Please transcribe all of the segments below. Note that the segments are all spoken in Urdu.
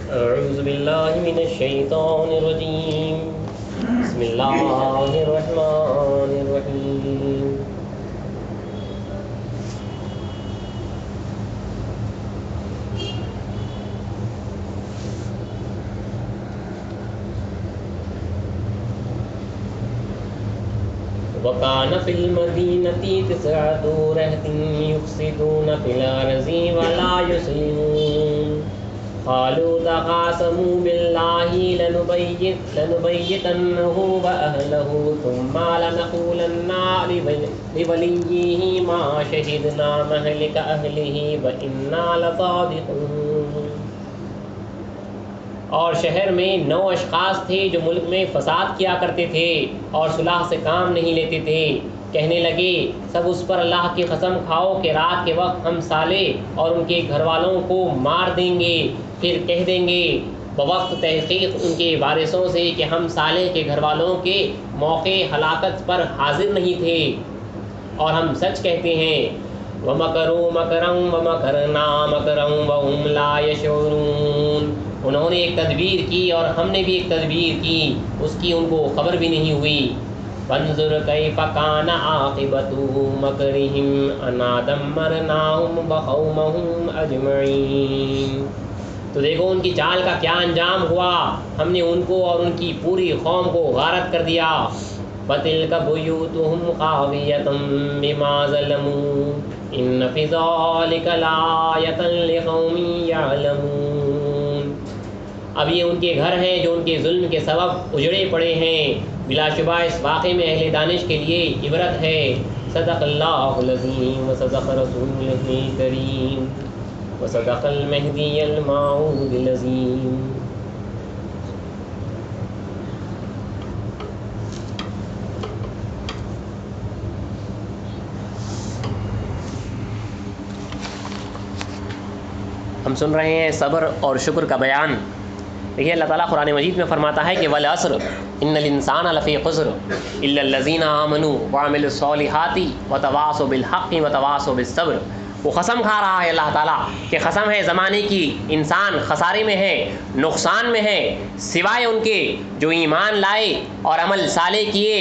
أعوذ بالله من الشيطان الرجيم بسم الله الرحمن الرحيم وكان في المدينة 9 رهط يفسدون في الأرض ولا يصلحون قالوا تقاسموا بالله لنبيتنه وأهله ثم لنقولن لوليه ما شهدنا مهلك أهله وإنا لصادقون۔ اور شہر میں 9 اشخاص تھے جو ملک میں فساد کیا کرتے تھے اور صلاح سے کام نہیں لیتے تھے۔ کہنے لگے سب اس پر اللہ کی قسم کھاؤ کہ رات کے وقت ہم صالح اور ان کے گھر والوں کو مار دیں گے، پھر کہہ دیں گے بوقت تحقیق ان کے وارثوں سے کہ ہم صالح کے گھر والوں کے موقع ہلاکت پر حاضر نہیں تھے اور ہم سچ کہتے ہیں۔ وَمَكَرُوا مَكْرًا وَمَكَرْنَا مَكْرًا وَهُمْ لَا يَشْعُرُونَ۔ انہوں نے ایک تدبیر کی اور ہم نے بھی ایک تدبیر کی، اس کی ان کو خبر بھی نہیں ہوئی۔ فانظر کیف کان عاقبۃ مکرہم انا دمرناہم وقومہم اجمعین۔ تو دیکھو ان کی چال کا کیا انجام ہوا، ہم نے ان کو اور ان کی پوری قوم کو غارت کر دیا۔ وَتِلْكَ بُيُوتُهُمْ خَاوِيَةً بِمَا ظَلَمُوا إِنَّ فِي ذَلِكَ لَآیَةً لِقَوْمٍ یعلمون۔ اب یہ ان کے گھر ہیں جو ان کے ظلم کے سبب اجڑے پڑے ہیں، بلا شبہ اس واقعے میں اہل دانش کے لیے عبرت ہے۔ صدق اللہ العظیم وصدق رسولہ الکریم وصدق المہدی الموعود العظیم۔ ہم سن رہے ہیں صبر اور شکر کا بیان۔ دیکھیے اللہ تعالیٰ قرآن مجید میں فرماتا ہے کہ والعصر ان الانسان لفی خسر الا الذین آمنوا وعملوا الصالحات وتواصوا بالحق وتواصوا بالصبر۔ وہ قسم کھا رہا ہے اللہ تعالیٰ کہ قسم ہے زمانے کی، انسان خسارے میں ہے، نقصان میں ہے، سوائے ان کے جو ایمان لائے اور عمل صالح کیے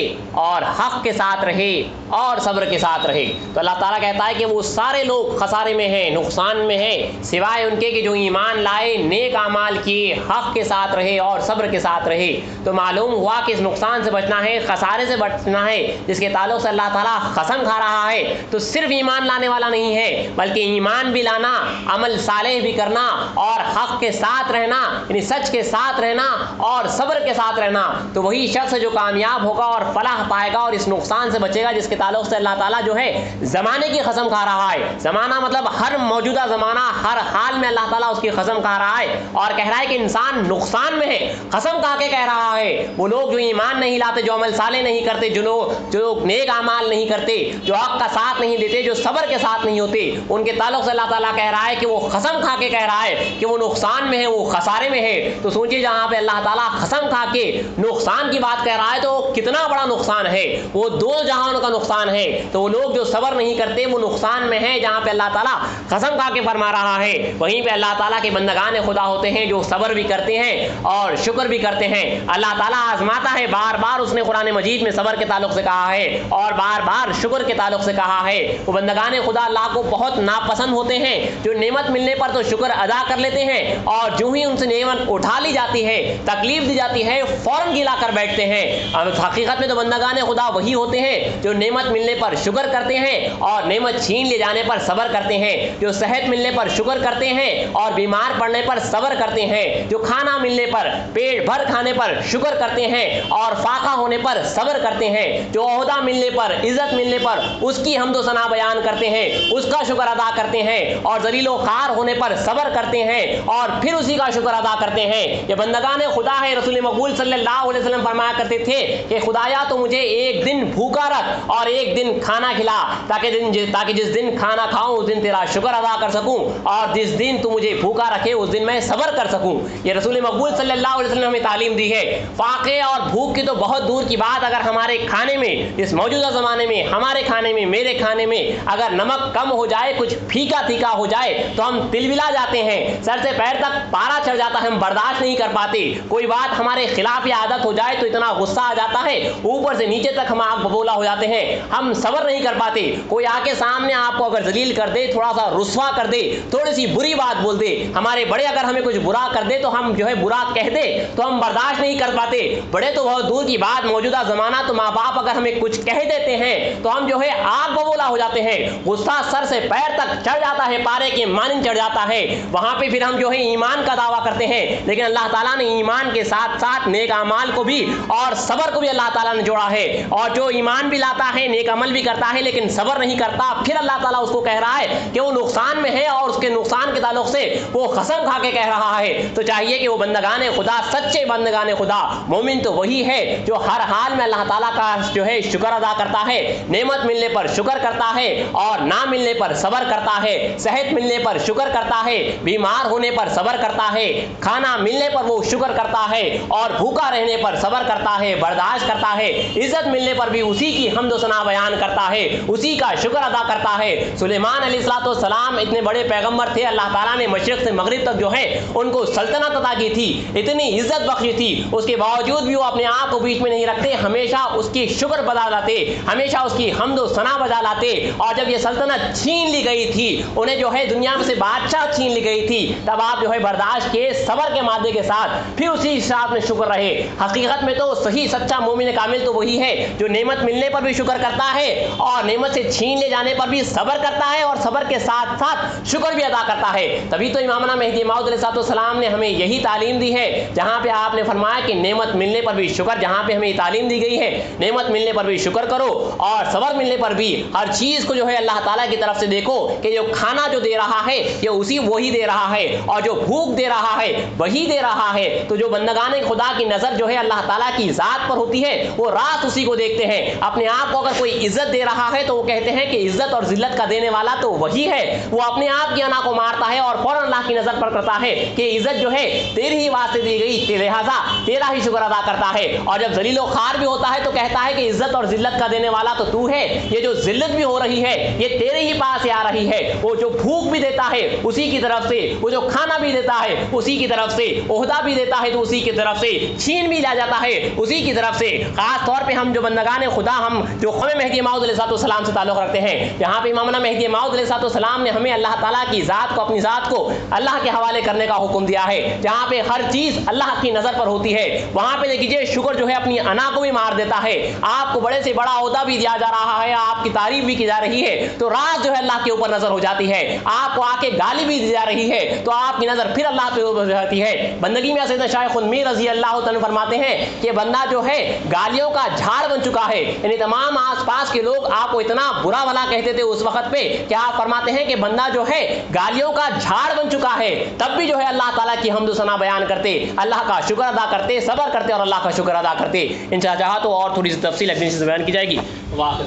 اور حق کے ساتھ رہے اور صبر کے ساتھ رہے۔ تو اللہ تعالیٰ کہتا ہے کہ وہ سارے لوگ خسارے میں ہیں، نقصان میں ہیں، سوائے ان کے کہ جو ایمان لائے، نیک اعمال کیے، حق کے ساتھ رہے اور صبر کے ساتھ رہے۔ تو معلوم ہوا کہ اس نقصان سے بچنا ہے، خسارے سے بچنا ہے جس کے تعلق سے اللہ تعالیٰ قسم کھا رہا ہے، تو صرف ایمان لانے والا نہیں ہے بلکہ ایمان بھی لانا، عمل صالح بھی کرنا اور حق کے ساتھ رہنا، یعنی سچ کے ساتھ رہنا اور صبر کے ساتھ رہنا، تو وہی شخص جو کامیاب ہوگا اور فلاح پائے گا اور اس نقصان سے بچے گا جس کے تعلق سے اللہ تعالیٰ جو ہے زمانے کی قسم کھا رہا ہے۔ زمانہ مطلب ہر موجودہ زمانہ، ہر حال میں اللہ تعالیٰ اس کی قسم کھا رہا ہے اور کہہ رہا ہے کہ انسان نقصان میں ہے۔ قسم کھا کے کہہ رہا ہے وہ لوگ جو ایمان نہیں لاتے، جو عمل صالح نہیں کرتے، جو نیک اعمال نہیں کرتے، جو حق کا ساتھ نہیں دیتے، جو صبر کے ساتھ نہیں ہوتے، ان کے تعلق سے اللہ تعالیٰ کہہ رہا ہے کہ وہ قسم کھا کے کہہ رہا ہے کہ وہ نقصان میں ہے، وہ خسارے میں ہے۔ تو سوچئے جہاں پہ اللہ تعالیٰ قسم کھا کے نقصان کی بات کہہ رہا ہے تو کتنا بڑا نقصان ہے، وہ دو جہانوں کا نقصان ہے۔ تو وہ لوگ جو صبر نہیں کرتے وہ نقصان میں ہے جہاں پہ اللہ تعالیٰ قسم کھا کے فرما رہا ہے۔ وہیں پہ اللہ تعالیٰ کے بندگان خدا ہوتے ہیں جو صبر بھی کرتے ہیں اور شکر بھی کرتے ہیں۔ اللہ تعالیٰ آزماتا ہے، بار بار اس نے قرآن مجید میں صبر کے تعلق سے کہا ہے اور بار بار شکر کے تعلق سے کہا ہے۔ وہ بندگان خدا اللہ کو بہت ناپسند ہوتے ہیں جو نعمت ملنے پر تو شکر ادا کر لیتے ہیں اور جو ہی ان سے نعمت اٹھا لی جاتی ہے، تکلیف دی جاتی ہے، فوراً گلا کر بیٹھتے ہیں۔ اور حقیقت میں تو بندگان خدا وہی ہوتے ہیں جو نعمت ملنے پر شکر کرتے ہیں اور نعمت چھین لے جانے پر صبر کرتے ہیں، جو صحت ملنے پر شکر کرتے ہیں اور بیمار پڑنے پر صبر کرتے ہیں، جو کھانا ملنے پر، پیٹ بھر کھانے پر شکر کرتے ہیں اور فاقہ ہونے پر صبر کرتے ہیں، جو عہدہ ملنے پر، عزت ملنے پر اس کی حمد و ثنا بیان کرتے ہیں، اس کا شکر ادا کرتے ہیں اور ذلیل و خوار ہونے پر صبر کرتے ہیں اور پھر اسی کا شکر ادا کرتے ہیں۔ یہ بندگان خدا ہے۔ رسول مقبول صلی اللہ علیہ وسلم فرمایا کرتے تھے کہ خدایا تو مجھے ایک دن بھوکا رکھ اور ایک دن کھانا کھلا تاکہ جس دن کھانا کھاؤں اس دن تیرا شکر ادا کر سکوں اور جس دن تو مجھے بھوکا رکھے اس دن میں صبر کر سکوں۔ یہ رسول مقبول صلی اللہ علیہ وسلم نے ہمیں تعلیم دی ہے۔ فاقے اور بھوک کی تو بہت دور کی بات، اگر ہمارے کھانے میں، اس موجودہ زمانے میں ہمارے کھانے میں، میرے کھانے میں اگر نمک کم ہو جائے جائے, کچھ پھیکا تھیکا ہو جائے تو ہم تلبلا جاتے ہیں, سر سے پیر تک پارا چڑھ جاتا ہے, ہم برداشت نہیں کر پاتے. کوئی بات ہمارے خلاف یا عادت ہو جائے تو اتنا غصہ آ جاتا ہے, اوپر سے نیچے تک ہم آگ ببولا ہو جاتے ہیں, ہم صبر نہیں کر پاتے. کوئی آ کے سامنے آپ کو اگر ذلیل کر دے, تھوڑا سا رسوا کر دے, تھوڑی سی بری بات بول دے, ہمارے بڑے اگر ہمیں کچھ برا کر دے تو ہم جو ہے برا کہہ دے تو ہم برداشت نہیں کر پاتے. بڑے تو بہت دور کی بات, موجودہ زمانہ تو ماں باپ اگر ہمیں کچھ کہہ دیتے ہیں تو ہم جو ہے آگ ببولا ہو جاتے ہیں, غصہ سر سے پیر تک چڑھ جاتا ہے, پارے کے مانند چڑھ جاتا ہے. وہاں پہ پھر ہم جو ہے ایمان کا دعویٰ کرتے ہیں, لیکن اللہ تعالیٰ نے ایمان کے ساتھ ساتھ نیک اعمال کو بھی اور صبر کو بھی اللہ تعالیٰ نے جوڑا ہے. اور جو ایمان بھی لاتا ہے, نیک عمل بھی کرتا ہے, لیکن صبر نہیں کرتا, پھر اللہ تعالیٰ اس کو کہہ رہا ہے کہ وہ نقصان میں ہے, اور اس کے نقصان کے تعلق سے وہ قسم کھا کے کہہ رہا ہے. تو چاہیے کہ وہ بندگان خدا, سچے بندگان خدا, مومن تو وہی ہے جو ہر حال میں اللہ تعالیٰ کا جو ہے شکر ادا کرتا ہے, نعمت ملنے پر شکر کرتا ہے اور نہ ملنے پر صبر کرتا ہے, صحت ملنے پر شکر کرتا ہے, بیمار ہونے پر صبر کرتا ہے, کھانا ملنے پر وہ شکر کرتا ہے, اور بھوکا رہنے پر صبر کرتا ہے, برداشت کرتا ہے, عزت ملنے پر بھی اسی کی حمد و ثنا بیان کرتا ہے, اسی کا شکر ادا کرتا ہے. سلیمان علیہ السلام اتنے بڑے پیغمبر تھے, اللہ تعالیٰ نے مشرق سے مغرب تک جو ہے ان کو سلطنت عطا کی تھی, اتنی عزت بخشی تھی, اس کے باوجود بھی وہ اپنے آپ کو بیچ میں نہیں رکھتے, ہمیشہ اس کی شکر بجا لاتے, ہمیشہ اس کی حمد و ثنا بجا لاتے. اور جب یہ سلطنت چھین لی گئی تھی, انہیں جو ہے دنیا میں سے بادشاہ چھین لی گئی تھی, تب آپ جو ہے برداشت کے, صبر کے مادے کے ساتھ پھر اسی ساتھ میں شکر رہے. حقیقت میں تو صحیح سچا مومن کامل تو وہی ہے جو نعمت ملنے پر بھی شکر کرتا ہے, اور نعمت سے چھین لے جانے پر بھی صبر کرتا ہے, اور صبر کے ساتھ ساتھ شکر بھی ادا کرتا ہے. تبھی تو امامنا مہدی موعود علیہ السلام نے ہمیں یہی تعلیم دی ہے, جہاں پہ آپ نے فرمایا کہ نعمت ملنے پر بھی شکر, جہاں پہ ہمیں تعلیم دی گئی ہے نعمت ملنے پر بھی شکر کرو, اور صبر ملنے پر بھی ہر چیز کو جو ہے اللہ تعالیٰ کی طرف سے دیکھو کہ جو کھانا جو دے رہا ہے یہ وہی دے رہا ہے, اور جو بھوک دے رہا ہے وہی دے رہا ہے. تو جو بندگان خدا کی نظر جو ہے اللہ تعالیٰ کی ذات پر ہوتی ہے, وہ راست اسی کو دیکھتے ہیں. اپنے آپ کو اگر کوئی عزت دے رہا ہے تو وہ کہتے ہیں کہ عزت اور ذلت کا دینے والا تو وہی ہے, وہ اپنے آپ کی انا کو مارتا ہے اور فوراً اللہ کی نظر پر کرتا ہے کہ عزت جو ہے تیری ہی واسطے دی گئی, لہٰذا تیرا ہی شکر ادا کرتا ہے. اور جب ذلیل و خوار بھی ہوتا ہے تو کہتا ہے کہ عزت اور ذلت کا دینے والا تو تو ہے, یہ جو ذلت بھی ہو رہی ہے یہ تیرے ہی پاس سے آ رہی ہے. وہ جو بھوک بھی دیتا ہے اسی کی طرف سے, وہ جو کھانا بھی دیتا ہے اسی کی طرف سے, عہدہ بھی دیتا ہے تو اسی کی طرف سے, چھین بھی لا جاتا ہے اسی کی طرف سے. خاص طور پہ ہم جو بندگان خدا, ہم جو قوم مہدی موعود علیہ السلام سے تعلق رکھتے ہیں, یہاں پہ امامنا مہدی موعود علیہ السلام نے ہمیں اللہ تعالیٰ کی ذات کو, اپنی ذات کو اللہ کے حوالے کرنے کا حکم دیا ہے. جہاں پہ ہر چیز اللہ کی نظر پر ہوتی ہے, وہاں پہ دیکھیے شکر جو ہے اپنی انا کو بھی مار دیتا ہے. آپ کو بڑے سے بڑا عہدہ بھی دیا جا رہا ہے, آپ کی تعریف بھی کی جا رہی ہے, تو راز جو ہے اللہ کے اوپر نظر ہو جاتی ہے. آپ کو آ کے گالی بھی دی جا رہی ہے تو آپ کی نظر پھر اللہ پہ ہو جاتی ہے. بندگی میں سیدنا شیخ میر رضی اللہ تعالیٰ فرماتے ہیں کہ بندہ جو ہے گالیوں کا جھاڑ بن چکا ہے, یعنی تمام آس پاس کے لوگ آپ کو اتنا برا بھلا کہتے تھے اس وقت پہ کہ آپ فرماتے ہیں کہ بندہ جو ہے گالیوں کا جھاڑ بن چکا ہے, تب بھی جو ہے اللہ تعالیٰ کی حمد و ثنا بیان کرتے, اللہ کا شکر ادا کرتے, صبر کرتے اور اللہ کا شکر ادا کرتے. انشاءاللہ چاہا تو اور تھوڑی سی تفصیل اگلی سے بیان کی جائے گی. واقع